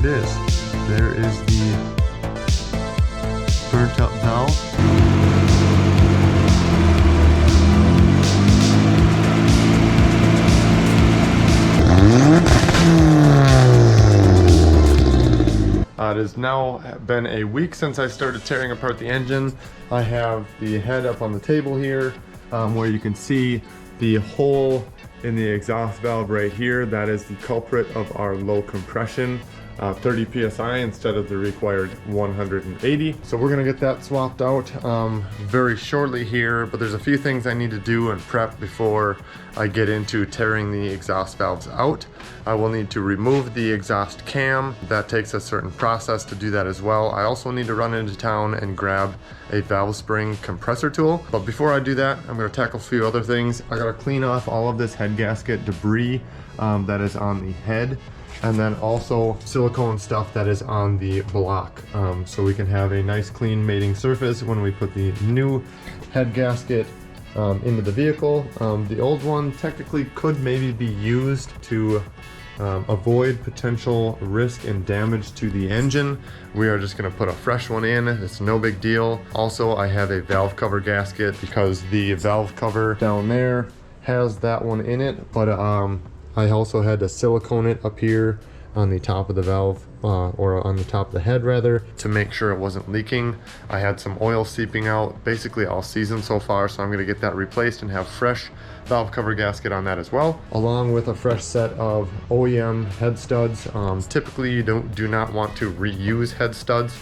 is. There is the burnt up valve. It has now been a week since I started tearing apart the engine. I have the head up on the table here, where you can see the hole in the exhaust valve right here. That is the culprit of our low compression, 30 psi instead of the required 180. So we're gonna get that swapped out very shortly here, but there's a few things I need to do and prep before I get into tearing the exhaust valves out. I will need to remove the exhaust cam. That takes a certain process to do that as well. I also need to run into town and grab a valve spring compressor tool. But before I do that, I'm gonna tackle a few other things. I gotta clean off all of this head gasket debris that is on the head, and then also silicone stuff that is on the block, so we can have a nice clean mating surface when we put the new head gasket into the vehicle. The old one technically could maybe be used to avoid potential risk and damage to the engine. We are just going to put a fresh one in. It's no big deal. Also, I have a valve cover gasket because the valve cover down there has that one in it, but I also had to silicone it up here on the top of the valve, or on the top of the head rather, to make sure it wasn't leaking. I had some oil seeping out basically all season so far, so I'm going to get that replaced and have fresh valve cover gasket on that as well, along with a fresh set of OEM head studs. Typically you do not want to reuse head studs.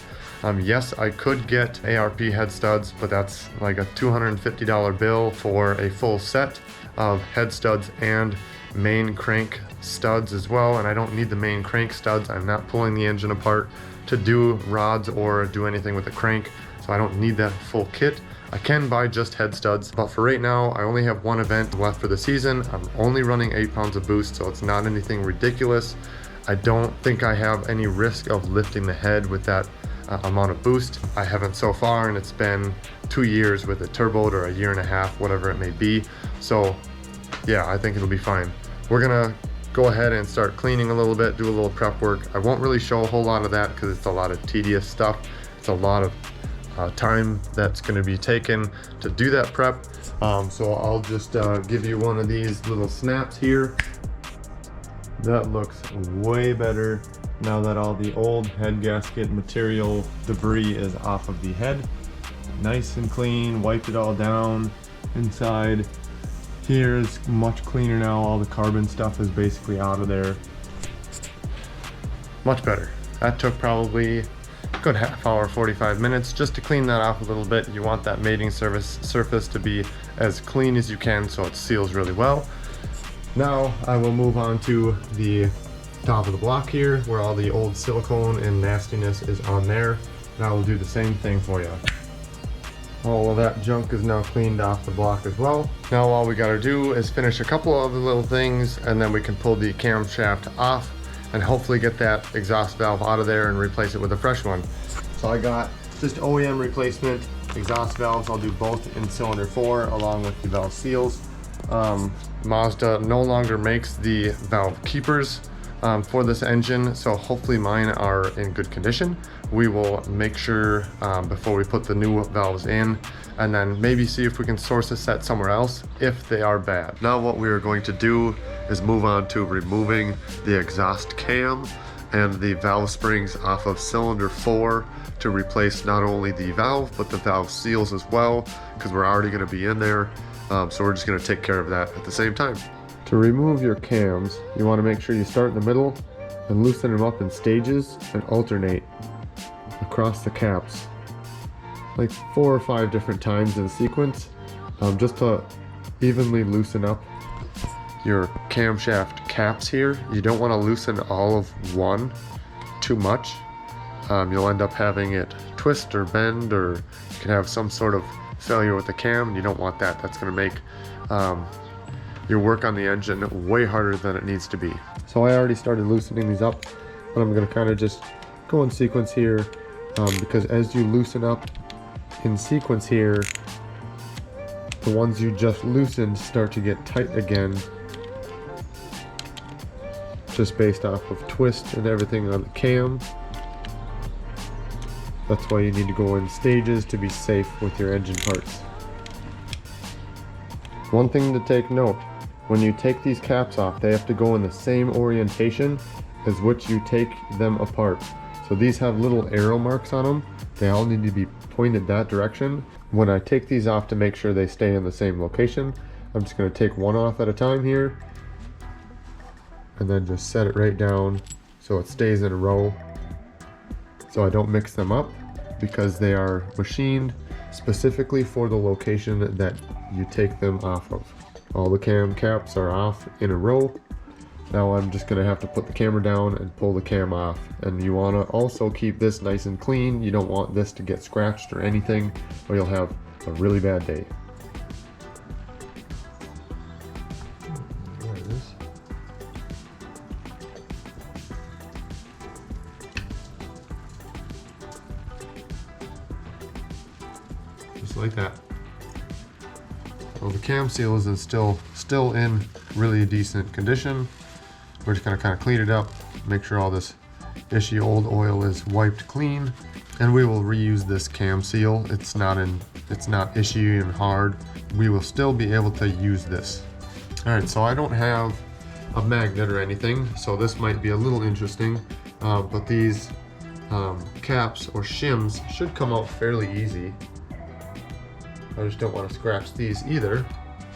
Yes, I could get ARP head studs, but that's like a $250 bill for a full set of head studs and main crank studs as well, and I don't need the main crank studs. I'm not pulling the engine apart to do rods or do anything with the crank, so I don't need that full kit. I can buy just head studs, but for right now I only have one event left for the season. I'm only running 8 pounds of boost, so it's not anything ridiculous. I don't think I have any risk of lifting the head with that amount of boost. I haven't so far, and it's been 2 years with a turbo, or a year and a half, whatever it may be. So yeah, I think it'll be fine. We're gonna go ahead and start cleaning a little bit, do a little prep work. I won't really show a whole lot of that because it's a lot of tedious stuff. It's a lot of time that's going to be taken to do that prep. So I'll just give you one of these little snaps here. That looks way better now that all the old head gasket material debris is off of the head. Nice and clean, wiped it all down. Inside here is much cleaner now. All the carbon stuff is basically out of there. Much better. That took probably a good half hour, 45 minutes just to clean that off a little bit. You want that mating surface to be as clean as you can so it seals really well. Now I will move on to the top of the block here where all the old silicone and nastiness is on there. And I will do the same thing for you. All of that junk is now cleaned off the block as well. Now all we gotta do is finish a couple of the little things, and then we can pull the camshaft off and hopefully get that exhaust valve out of there and replace it with a fresh one. So I got just OEM replacement exhaust valves. I'll do both in cylinder 4 along with the valve seals. Mazda no longer makes the valve keepers for this engine, so hopefully mine are in good condition. We will make sure before we put the new valves in, and then maybe see if we can source a set somewhere else if they are bad. Now what we are going to do is move on to removing the exhaust cam and the valve springs off of cylinder 4 to replace not only the valve but the valve seals as well, because we're already going to be in there. So we're just going to take care of that at the same time. To remove your cams, you want to make sure you start in the middle and loosen them up in stages and alternate across the caps like 4 or 5 different times in sequence, just to evenly loosen up your camshaft caps here. You don't want to loosen all of one too much. You'll end up having it twist or bend, or you can have some sort of failure with the cam, and you don't want that. That's going to make your work on the engine way harder than it needs to be. So I already started loosening these up, but I'm going to kind of just go in sequence here, because as you loosen up in sequence here, the ones you just loosened start to get tight again. just based off of twist and everything on the cam. That's why you need to go in stages to be safe with your engine parts. One thing to take note, when you take these caps off, they have to go in the same orientation as which you take them apart. So these have little arrow marks on them. They all need to be pointed that direction. When I take these off to make sure they stay in the same location, I'm just going to take one off at a time here and then just set it right down so it stays in a row, so I don't mix them up, because they are machined specifically for the location that you take them off of. All the cam caps are off in a row. Now I'm just gonna have to put the camera down and pull the cam off. And you wanna also keep this nice and clean. You don't want this to get scratched or anything, or you'll have a really bad day. There it is. Just like that. Well, the cam seal is still in really decent condition. We're just gonna kind of clean it up, make sure all this ishy old oil is wiped clean, and we will reuse this cam seal. It's not ishy and hard. We will still be able to use this. All right, so I don't have a magnet or anything, so this might be a little interesting, but these caps or shims should come out fairly easy. I just don't want to scratch these either.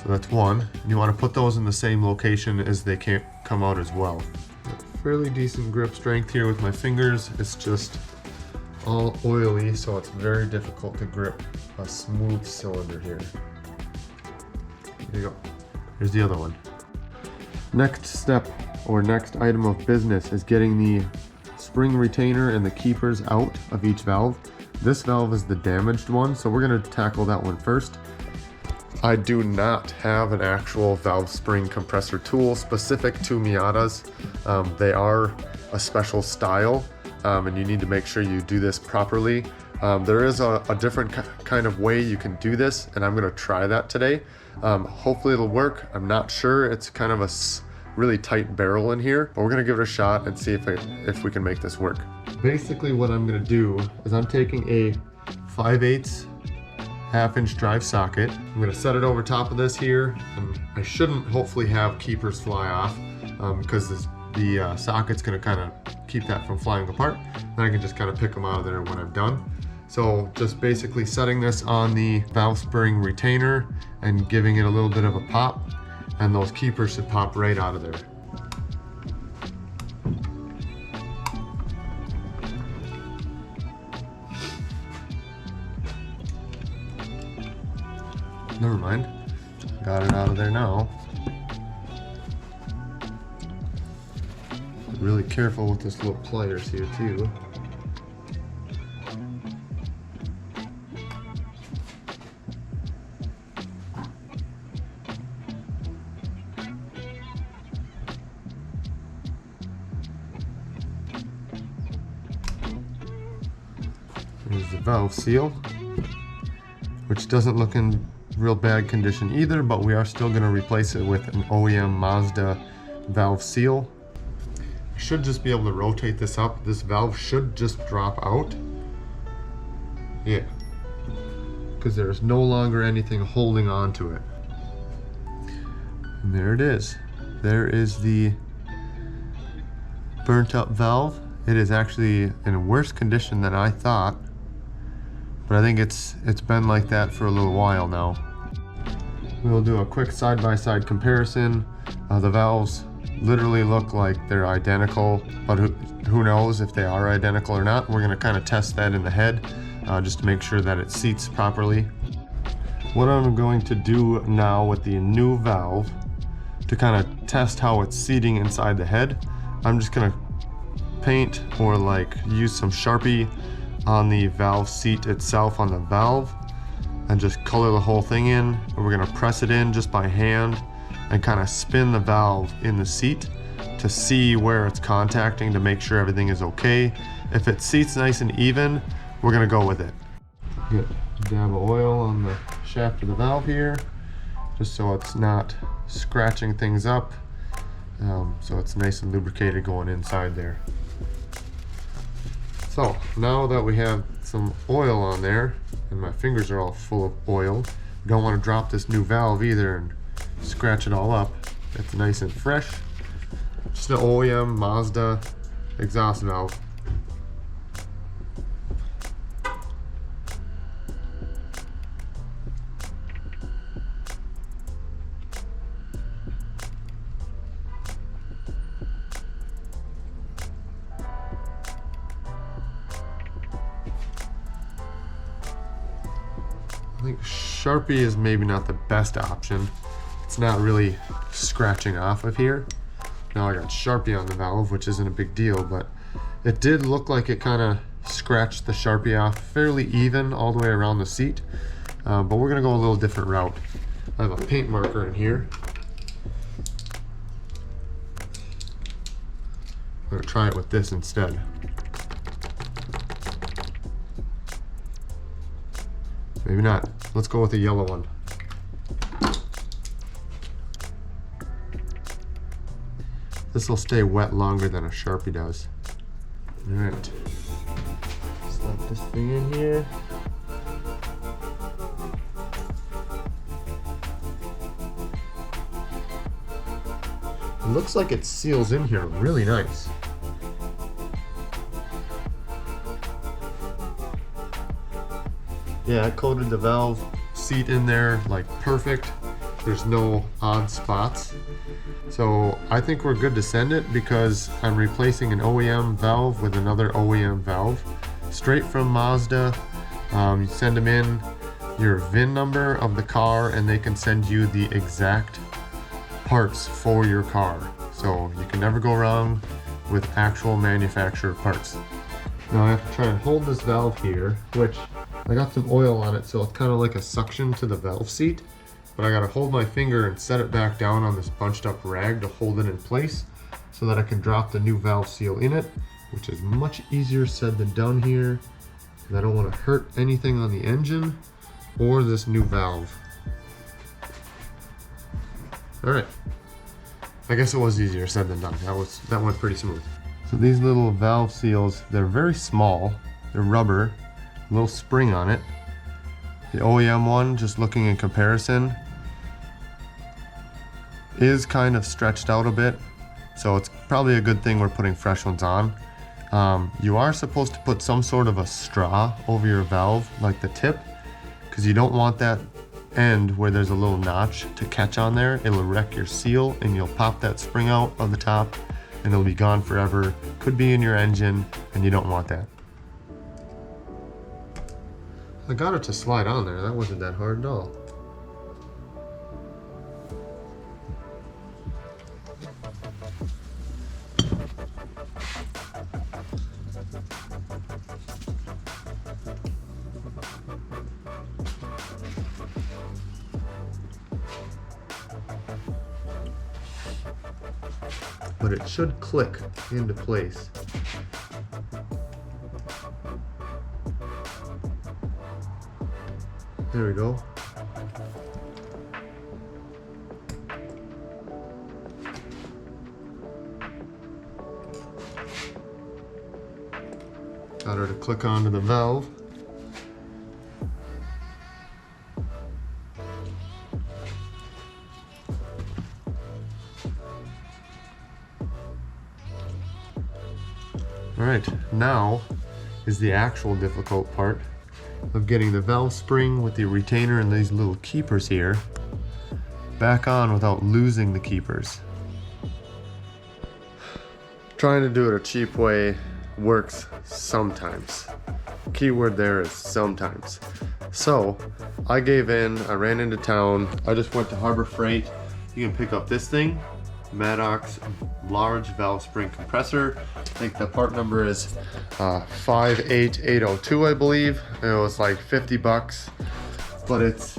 So that's one. You want to put those in the same location as they can't come out as well. Fairly decent grip strength here with my fingers. It's just all oily, so it's very difficult to grip a smooth cylinder here. There you go. Here's the other one. Next step, or next item of business, is getting the spring retainer and the keepers out of each valve. This valve is the damaged one, so we're going to tackle that one first. I do not have an actual valve spring compressor tool specific to Miatas. They are a special style, and you need to make sure you do this properly. There is a different kind of way you can do this, and I'm going to try that today. Hopefully it'll work. I'm not sure. It's kind of a really tight barrel in here, but we're going to give it a shot and see if we can make this work. Basically what I'm going to do is I'm taking a 5/8 1/2-inch drive socket. I'm going to set it over top of this here, and I shouldn't hopefully have keepers fly off, because the socket's going to kind of keep that from flying apart. Then I can just kind of pick them out of there when I'm done. So just basically setting this on the valve spring retainer and giving it a little bit of a pop, and those keepers should pop right out of there. Never mind, got it out of there now. Really careful with this little pliers here too. Here's the valve seal, which doesn't look in real bad condition either, but we are still going to replace it with an OEM Mazda valve seal. Should just be able to rotate this up. This valve should just drop out. Yeah, because there's no longer anything holding on to it. And there it is. There is the burnt up valve. It is actually in a worse condition than I thought, but I think it's been like that for a little while now. We'll do a quick side-by-side comparison. The valves literally look like they're identical, but who knows if they are identical or not. We're going to kind of test that in the head, just to make sure that it seats properly. What I'm going to do now with the new valve to kind of test how it's seating inside the head, I'm just going to paint or like use some Sharpie on the valve seat itself on the valve, and just color the whole thing in. And we're gonna press it in just by hand and kind of spin the valve in the seat to see where it's contacting to make sure everything is okay. If it seats nice and even, we're gonna go with it. Get a dab of oil on the shaft of the valve here, just so it's not scratching things up So it's nice and lubricated going inside there. So now that we have some oil on there, and my fingers are all full of oil, we don't want to drop this new valve either and scratch it all up. It's nice and fresh. Just an OEM Mazda exhaust valve. I think Sharpie is maybe not the best option. It's not really scratching off of here. Now I got Sharpie on the valve, which isn't a big deal, but it did look like it kind of scratched the Sharpie off fairly even all the way around the seat. But we're gonna go a little different route. I have a paint marker in here. I'm gonna try it with this instead. Maybe not. Let's go with the yellow one. This will stay wet longer than a Sharpie does. All right. Slap this thing in here. It looks like it seals in here really nice. Yeah, I coated the valve seat in there like perfect. There's no odd spots. So I think we're good to send it because I'm replacing an OEM valve with another OEM valve. Straight from Mazda. You send them in your VIN number of the car and they can send you the exact parts for your car. So you can never go wrong with actual manufacturer parts. Now I have to try and hold this valve here, which I got some oil on it, so it's kind of like a suction to the valve seat. But I gotta hold my finger and set it back down on this bunched up rag to hold it in place so that I can drop the new valve seal in it, which is much easier said than done here. And I don't want to hurt anything on the engine or this new valve. All right. I guess it was easier said than done. That went pretty smooth. So these little valve seals, they're very small. They're rubber, a little spring on it. The OEM one, just looking in comparison, is kind of stretched out a bit. So it's probably a good thing we're putting fresh ones on. You are supposed to put some sort of a straw over your valve, like the tip, because you don't want that end where there's a little notch to catch on there. It'll wreck your seal and you'll pop that spring out of the top and it'll be gone forever. Could be in your engine and you don't want that. I got it to slide on there. That wasn't that hard at all. But it should click into place. There we go. Got her to click onto the valve. All right, now is the actual difficult part of getting the valve spring with the retainer and these little keepers here back on without losing the keepers. Trying to do it a cheap way works sometimes. Keyword there is sometimes. So I gave in, I ran into town, I just went to Harbor Freight. You can pick up this thing, Maddox large valve spring compressor. I think the part number is 58802, I believe. And it was like 50 bucks, but it's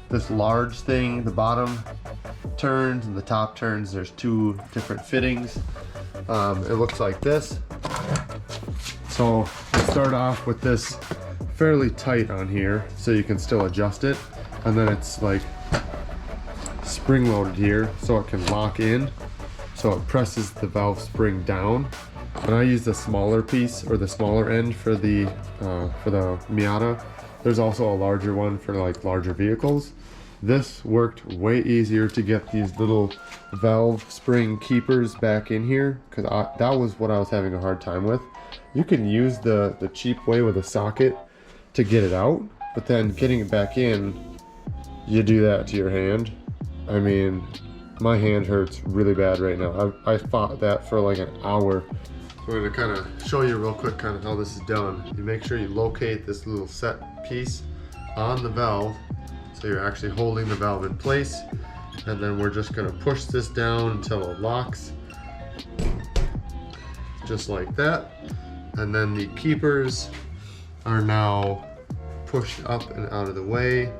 this large thing. The bottom turns and the top turns. There's two different fittings. It looks like this. So I start off with this fairly tight on here so you can still adjust it, and then it's like spring loaded here so it can lock in. So so it presses the valve spring down. And I use the smaller piece, or the smaller end for the Miata. There's also a larger one for like larger vehicles. This worked way easier to get these little valve spring keepers back in here, because that was what I was having a hard time with. You can use the cheap way with a socket to get it out, but then getting it back in, you do that to your hand. I mean, my hand hurts really bad right now. I fought that for like an hour. So I'm gonna kind of show you real quick kind of how this is done. You make sure you locate this little set piece on the valve, so you're actually holding the valve in place, and then we're just gonna push this down until it locks, just like that. And then the keepers are now pushed up and out of the way.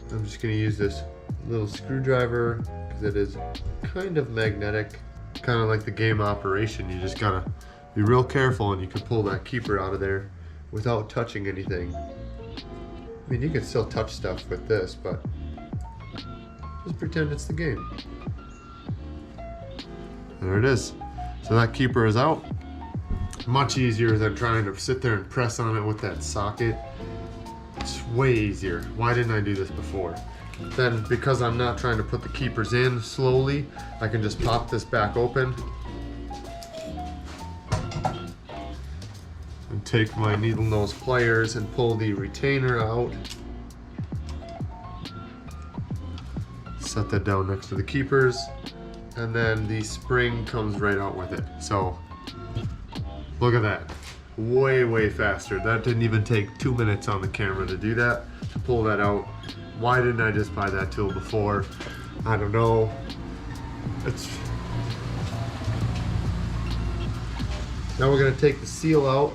I'm just gonna use this little screwdriver because it is kind of magnetic, kind of like the game Operation. You just gotta be real careful, and you can pull that keeper out of there without touching anything. I mean, you can still touch stuff with this, but just pretend it's the game. There it is. So that keeper is out. Much easier than trying to sit there and press on it with that socket. It's way easier. Why didn't I do this before? Then, because I'm not trying to put the keepers in slowly, I can just pop this back open and take my needle nose pliers and pull the retainer out. Set that down next to the keepers, and then the spring comes right out with it. So look at that, way faster. That didn't even take 2 minutes on the camera to do that, to pull that out. Why didn't I just buy that tool before? I don't know. Now we're gonna take the seal out.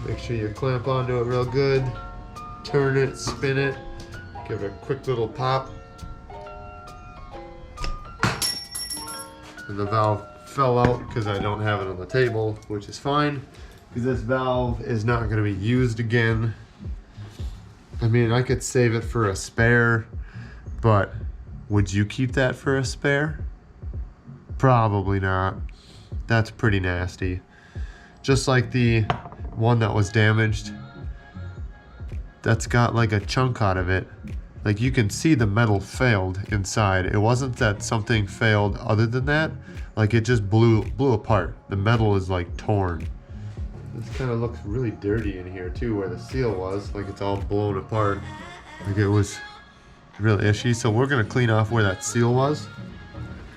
Make sure you clamp onto it real good. Turn it, spin it, give it a quick little pop. And the valve fell out because I don't have it on the table, which is fine, because this valve is not going to be used again. I mean, I could save it for a spare, but would you keep that for a spare? Probably not. That's pretty nasty. Just like the one that was damaged, that's got like a chunk out of it. Like, you can see the metal failed inside. It wasn't that something failed other than that. Like, it just blew apart. The metal is like torn. This kind of looks really dirty in here too, where the seal was. Like, it's all blown apart. Like, it was really ishy. So we're gonna clean off where that seal was.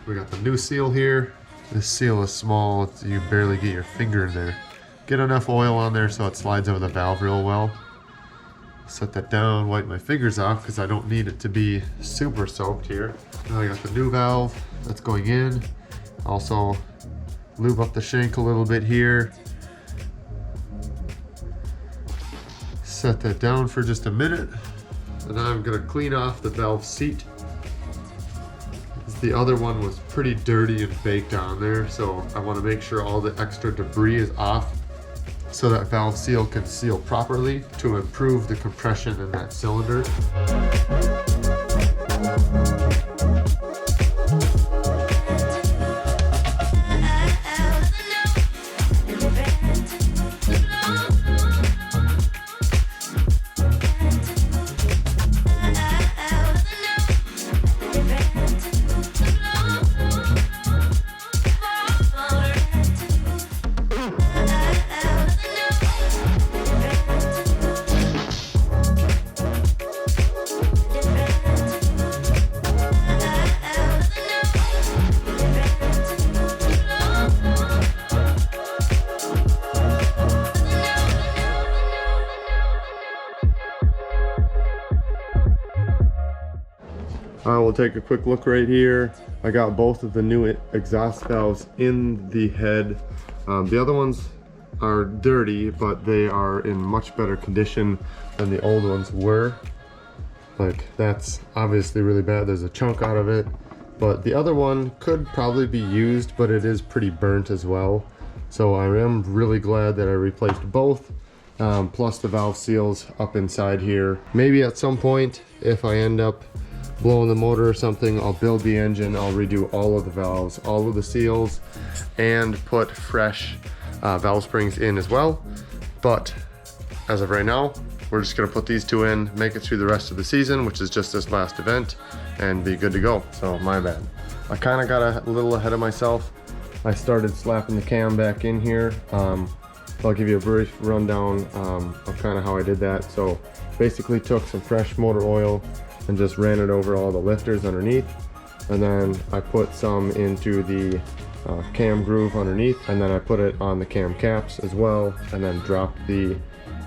We got the new seal here. This seal is small. You barely get your finger in there. Get enough oil on there so it slides over the valve real well. Set that down, wipe my fingers off because I don't need it to be super soaked here. Now I got the new valve that's going in. Also lube up the shank a little bit here. Set that down for just a minute. And then I'm gonna clean off the valve seat. The other one was pretty dirty and baked on there, so I want to make sure all the extra debris is off, so that valve seal can seal properly to improve the compression in that cylinder. We'll take a quick look right here. I got both of the new exhaust valves in the head. The other ones are dirty, but they are in much better condition than the old ones were. Like, that's obviously really bad. There's a chunk out of it, but the other one could probably be used, but it is pretty burnt as well. So I am really glad that I replaced both. Plus the valve seals up inside here. Maybe at some point, if I end up blowing the motor or something, I'll build the engine, I'll redo all of the valves, all of the seals, and put fresh valve springs in as well. But as of right now, we're just gonna put these two in, make it through the rest of the season, which is just this last event, and be good to go. So my bad. I kind of got a little ahead of myself. I started slapping the cam back in here. I'll give you a brief rundown of kind of how I did that. So basically took some fresh motor oil and just ran it over all the lifters underneath. And then I put some into the cam groove underneath, and then I put it on the cam caps as well, and then dropped the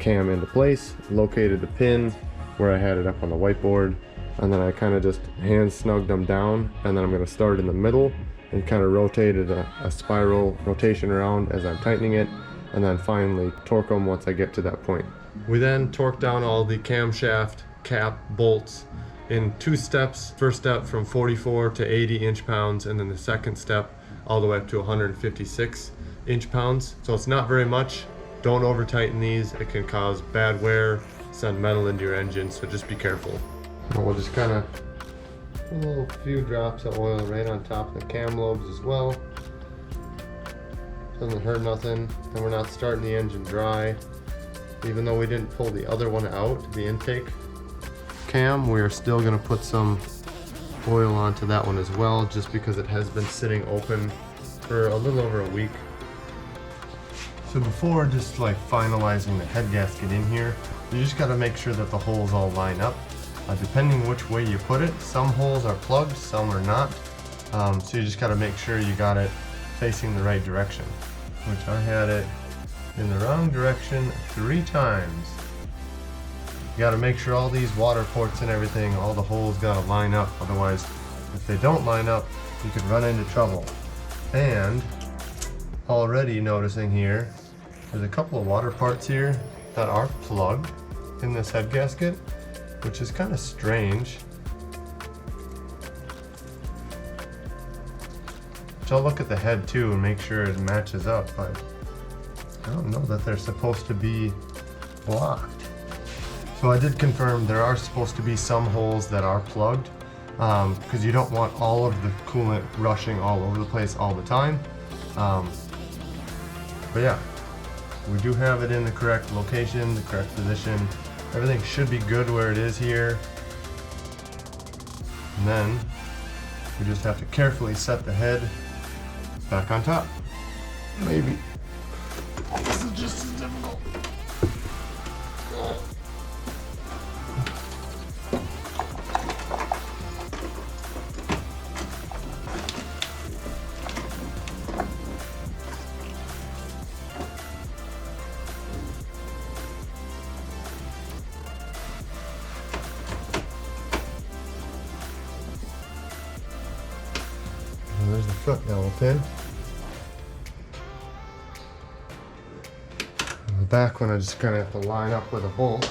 cam into place, located the pin where I had it up on the whiteboard, and then I kind of just hand snugged them down, and then I'm going to start in the middle and kind of rotated a spiral rotation around as I'm tightening it, and then finally torque them once I get to that point. We then torque down all the camshaft cap bolts in 2 steps. First step from 44 to 80 inch-pounds, and then the second step all the way up to 156 inch-pounds. So it's not very much. Don't over tighten these. It can cause bad wear, send metal into your engine, so just be careful. And we'll just kind of a little few drops of oil right on top of the cam lobes as well. Doesn't hurt nothing, and we're not starting the engine dry. Even though we didn't pull the other one out, the intake cam, we are still going to put some oil onto that one as well, just because it has been sitting open for a little over a week. So before just like finalizing the head gasket in here, you just got to make sure that the holes all line up. Depending which way you put it, some holes are plugged, some are not. So you just got to make sure you got it facing the right direction, which I had it in the wrong direction 3 times. You got to make sure all these water ports and everything, all the holes got to line up. Otherwise, if they don't line up, you could run into trouble. And already noticing here, there's a couple of water parts here that are plugged in this head gasket, which is kind of strange. So I'll look at the head too and make sure it matches up, but I don't know that they're supposed to be blocked. So I did confirm there are supposed to be some holes that are plugged, because you don't want all of the coolant rushing all over the place all the time. But yeah, we do have it in the correct location, the correct position. Everything should be good where it is here. And then we just have to carefully set the head back on top. Maybe. This is just as difficult. There's the foot dowel pin. And the back one I just kind of have to line up with a bolt.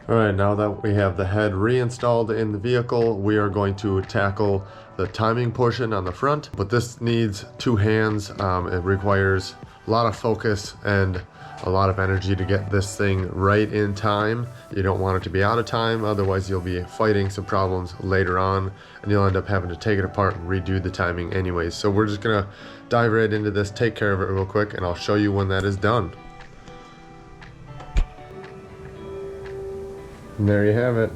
All right, now that we have the head reinstalled in the vehicle, we are going to tackle the timing portion on the front, but this needs two hands. It requires a lot of focus and a lot of energy to get this thing right in time. You don't want it to be out of time, otherwise you'll be fighting some problems later on and you'll end up having to take it apart and redo the timing anyways. So we're just gonna dive right into this, take care of it real quick, and I'll show you when that is done. And there you have it.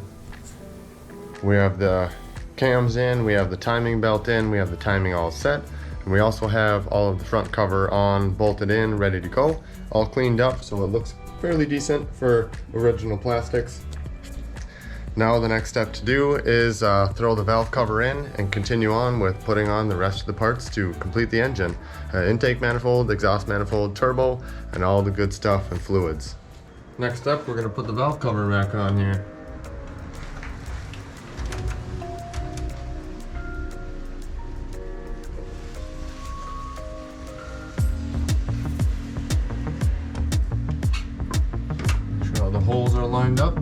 We have the cams in, we have the timing belt in, we have the timing all set, and we also have all of the front cover on, bolted in, ready to go, all cleaned up, so it looks fairly decent for original plastics. Now the next step to do is throw the valve cover in and continue on with putting on the rest of the parts to complete the engine. Intake manifold, exhaust manifold, turbo, and all the good stuff and fluids. Next up, we're going to put the valve cover back on here. Make sure all the holes are lined up.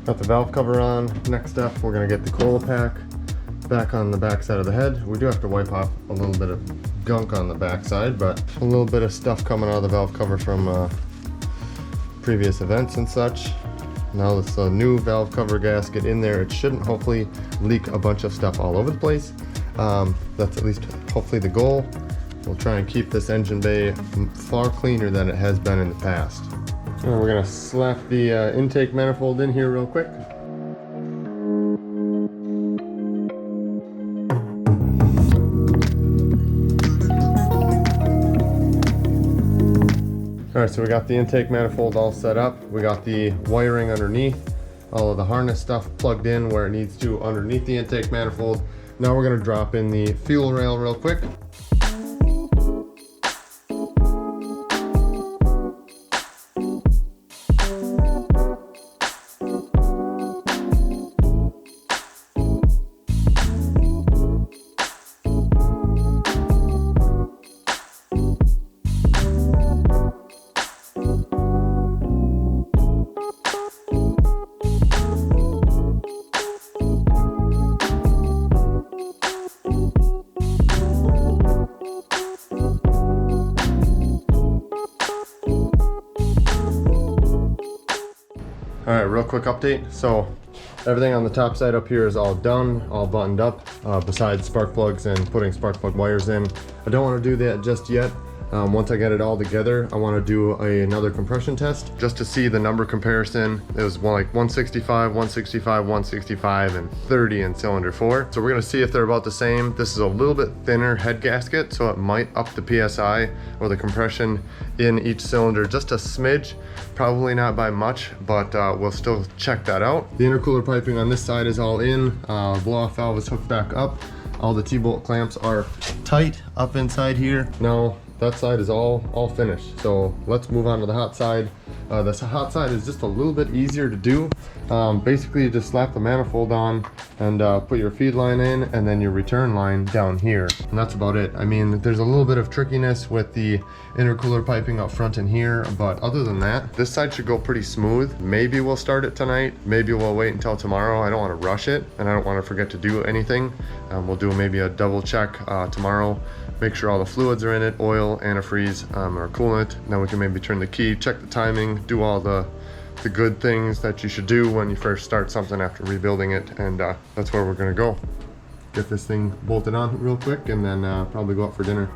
Got the valve cover on. Next up, we're gonna get the coil pack back on the back side of the head. We do have to wipe off a little bit of gunk on the back side, but a little bit of stuff coming out of the valve cover from previous events and such. Now it's a new valve cover gasket in there. It shouldn't hopefully leak a bunch of stuff all over the place. That's at least hopefully the goal. We'll try and keep this engine bay far cleaner than it has been in the past. And we're gonna slap the intake manifold in here real quick. All right, so we got the intake manifold all set up. We got the wiring underneath, all of the harness stuff plugged in where it needs to underneath the intake manifold. Now we're gonna drop in the fuel rail real quick. All right, real quick update. So everything on the top side up here is all done, all buttoned up, besides spark plugs and putting spark plug wires in. I don't want to do that just yet. Once I get it all together, I want to do another compression test just to see the number comparison. It was like 165, 165, 165, and 30 in cylinder 4. So we're going to see if they're about the same. This is a little bit thinner head gasket, so it might up the PSI or the compression in each cylinder just a smidge. Probably not by much, but we'll still check that out. The intercooler piping on this side is all in. Blow-off valve is hooked back up. All the T-bolt clamps are tight up inside here. Now, that side is all finished. So let's move on to the hot side. This hot side is just a little bit easier to do. Basically, you just slap the manifold on and put your feed line in and then your return line down here. And that's about it. I mean, there's a little bit of trickiness with the intercooler piping up front in here, but other than that, this side should go pretty smooth. Maybe we'll start it tonight. Maybe we'll wait until tomorrow. I don't want to rush it and I don't want to forget to do anything. We'll do maybe a double check tomorrow. Make sure all the fluids are in it, oil, antifreeze, or coolant. Then we can maybe turn the key, check the timing, do all the good things that you should do when you first start something after rebuilding it, and that's where we're gonna go. Get this thing bolted on real quick and then probably go out for dinner.